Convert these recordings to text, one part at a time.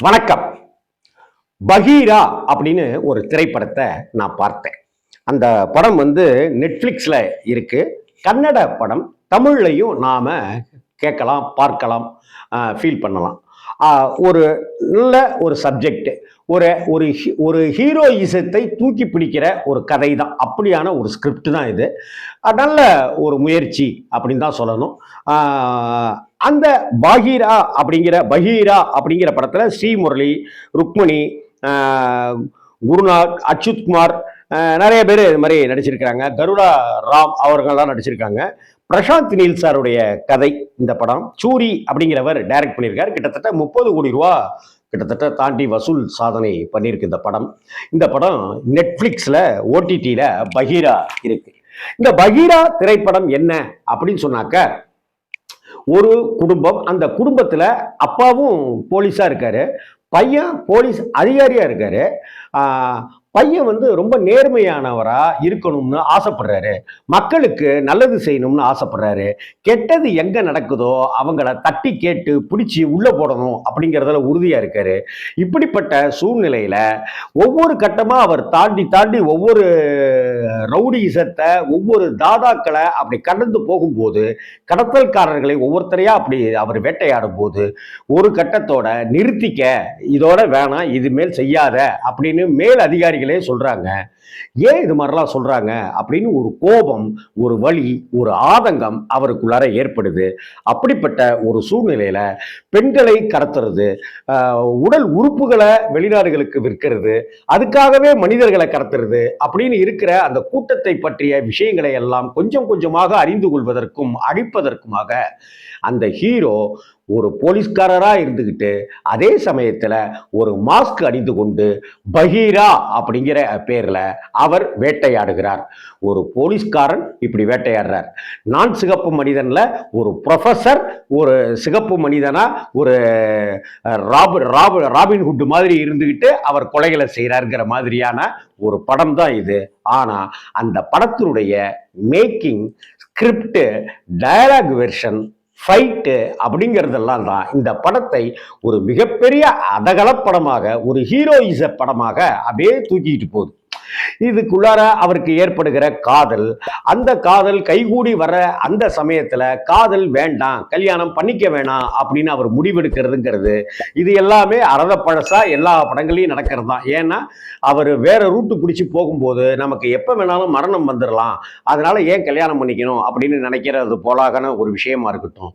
வணக்கம். பகீரா அப்படின்னு ஒரு திரைப்படத்தை நான் பார்த்தேன். அந்த படம் நெட்ஃப்ளிக்ஸ்ல இருக்கு. கன்னட படம். தமிழ்லையும் நாம கேட்கலாம், பார்க்கலாம், ஃபீல் பண்ணலாம். ஒரு நல்ல ஒரு சப்ஜெக்ட். ஒரு ஒரு ஒரு ஹீரோயிசத்தை தூக்கி பிடிக்கிற ஒரு கதை தான். அப்படியான ஒரு ஸ்கிரிப்ட் தான் இது. நல்ல ஒரு முயற்சி அப்படின்னு தான் சொல்லணும். அந்த பகீரா அப்படிங்கிற படத்துல ஸ்ரீமுரளி, ருக்மணி, குருநாத், அச்சுத்குமார், நிறைய பேர் இது மாதிரி நடிச்சிருக்கிறாங்க. கருடா ராம் அவர்கள்லாம் நடிச்சிருக்காங்க. பிரசாந்த் நீல் சாருடைய கதை இந்த படம். சூரி அப்படிங்கிறவர் டைரக்ட் பண்ணியிருக்காரு. கிட்டத்தட்ட 30 கோடி ரூபா கிட்டத்தட்ட தாண்டி வசூல் சாதனை பண்ணியிருக்கு இந்த படம். இந்த படம் நெட்ஃபிளிக்ஸ்ல ஓடிடியில பகீரா இருக்கு. இந்த பகீரா திரைப்படம் என்ன அப்படின்னு சொன்னாக்க, ஒரு குடும்பம். அந்த குடும்பத்துல அப்பாவும் போலீஸா இருக்காரு, பையன் போலீஸ் அதிகாரியா இருக்காரு. பையன் ரொம்ப நேர்மையானவரா இருக்கணும்னு ஆசைப்படுறாரு. மக்களுக்கு நல்லது செய்யணும்னு ஆசைப்படுறாரு. கெட்டது எங்க நடக்குதோ அவங்கள தட்டி கேட்டு பிடிச்சி உள்ள போடணும் அப்படிங்கிறதுல உறுதியா இருக்காரு. இப்படிப்பட்ட சூழ்நிலையில ஒவ்வொரு கட்டமா அவர் தாண்டி தாண்டி ஒவ்வொரு ரவுடிசத்தை, ஒவ்வொரு தாதாக்களை அப்படி கடந்து போகும்போது, கடத்தல்காரர்களை ஒவ்வொருத்தரையா அப்படி அவர் வேட்டையாடும் போது, ஒரு கட்டத்தோட நிறுத்திக்க, இதோட வேணாம், இது மேல் செய்யாத அப்படின்னு மேல் அதிகாரிகளே சொல்றாங்க. ஏன் இது மாதிரிலாம் சொல்றாங்க அப்படின்னு ஒரு கோபம், ஒரு வலி, ஒரு ஆதங்கம் அவருக்குள்ளார ஏற்படுது. அப்படிப்பட்ட ஒரு சூழ்நிலையில பெண்களை கடத்துறது, உடல் உறுப்புகளை வெளிநாடுகளுக்கு விற்கிறது, அதுக்காகவே மனிதர்களை கடத்துறது அப்படின்னு இருக்கிற அந்த கூட்டத்தை பற்றிய விஷயங்களை எல்லாம் கொஞ்சம் கொஞ்சமாக அறிந்து கொள்வதற்கும் அழிப்பதற்குமாக அந்த ஹீரோ ஒரு போலீஸ்காரரா இருந்துகிட்டு அதே சமயத்துல ஒரு மாஸ்க் அணிந்து கொண்டு பகீரா அப்படிங்கிற பேர்ல அவர் வேட்டையாடுகிறார். ஒரு போலீஸ்காரன் இப்படி வேட்டையாடுறார். நான் சிகப்பு மனிதன்ல ஒரு ப்ரொஃபசர் ஒரு சிகப்பு மனிதனா ஒரு ராபின்ஹுட் மாதிரி இருந்துகிட்டு அவர் கொலைகளை செய்யறாருங்கிற மாதிரியான ஒரு படம் தான் இது. ஆனா அந்த படத்தினுடைய making, script, dialogue version, fight அப்படிங்கிறதெல்லாம் தான் இந்த படத்தை ஒரு மிகப்பெரிய அதகல படமாக, ஒரு ஹீரோயிச படமாக அப்படியே தூக்கிட்டு போகுது. இதுக்குள்ளார அவருக்கு ஏற்படுகிற காதல், அந்த காதல் கைகூடி வர அந்த சமயத்துல காதல் வேண்டாம், கல்யாணம் பண்ணிக்க வேணாம் அப்படின்னு அவர் முடிவெடுக்கிறதுங்கிறது, இது எல்லாமே அறத பழசா எல்லா படங்களையும் நடக்கிறது தான். ஏன்னா அவர் வேற ரூட்டு பிடிச்சி போகும்போது நமக்கு எப்ப வேணாலும் மரணம் வந்துடலாம், அதனால ஏன் கல்யாணம் பண்ணிக்கணும் அப்படின்னு நினைக்கிறது போலாகான ஒரு விஷயமா இருக்கட்டும்.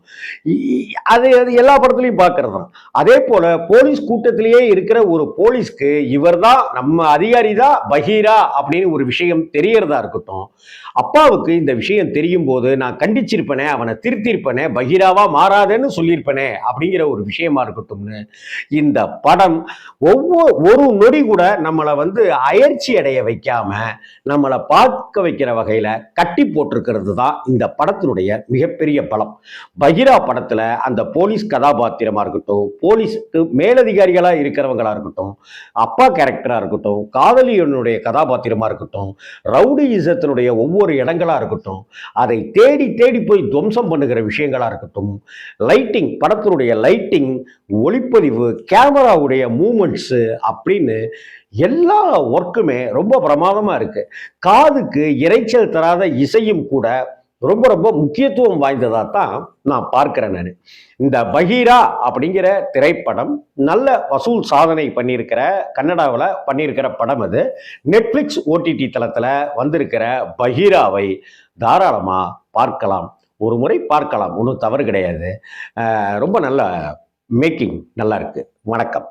அது எல்லா படத்துலையும் பார்க்கறது தான். அதே போல போலீஸ் கூட்டத்திலேயே இருக்கிற ஒரு போலீஸ்க்கு இவர் தான், நம்ம அதிகாரி தான் பகீரா அப்படின்னு ஒரு விஷயம் தெரியறதா இருக்கட்டும். அப்பாவுக்கு இந்த விஷயம் தெரியும் போது நான் கண்டிச்சிருப்பனே, அவனை திருத்திருப்பனே, பகீராவா மாறாதேன்னு சொல்லியிருப்பனே அப்படிங்கிற ஒரு விஷயமா இருக்கட்டும்னு இந்த படம் ஒரு நொடி கூட நம்மளை அயற்சி அடைய வைக்காம நம்மளை பார்க்க வைக்கிற வகையில கட்டி போட்டிருக்கிறது தான் இந்த படத்தினுடைய மிகப்பெரிய பலம். பகீரா படத்துல அந்த போலீஸ் கதாபாத்திரமா இருக்கட்டும், போலீஸ்க்கு மேலதிகாரிகளா இருக்கிறவங்களா இருக்கட்டும், அப்பா கேரக்டரா இருக்கட்டும், காதலியனுடைய கதாபாத்திரமா இருக்கட்டும், ரவுடியிசத்தினுடைய ஒவ்வொரு இடங்களா இருக்கட்டும், அதை தேடி தேடி போய் துவம்சம் பண்ணுகிற விஷயங்களா இருக்கட்டும், லைட்டிங், படத்தினுடைய லைட்டிங், ஒளிப்பதிவு, கேமராவுடைய மூமெண்ட்ஸ் அப்படின்னு எல்லா ஒர்க்குமே ரொம்ப பிரமாதமா இருக்கு. காதுக்கு இறைச்சல் தராத இசையும் கூட ரொம்ப ரொம்ப முக்கியத்துவம் வாய்ந்ததா தான் நான் பார்க்கிறேன். நான் இந்த பகீரா அப்படிங்கிற திரைப்படம் நல்ல வசூல் சாதனை பண்ணியிருக்கிற, கன்னடாவில் பண்ணியிருக்கிற படம். அது நெட்ஃப்ளிக்ஸ் ஓடிடி தளத்தில் வந்திருக்கிற பகீராவை தாராளமாக பார்க்கலாம். ஒரு முறை பார்க்கலாம், ஒன்றும் தவறு கிடையாது. ரொம்ப நல்ல மேக்கிங் நல்லா இருக்கு. வணக்கம்.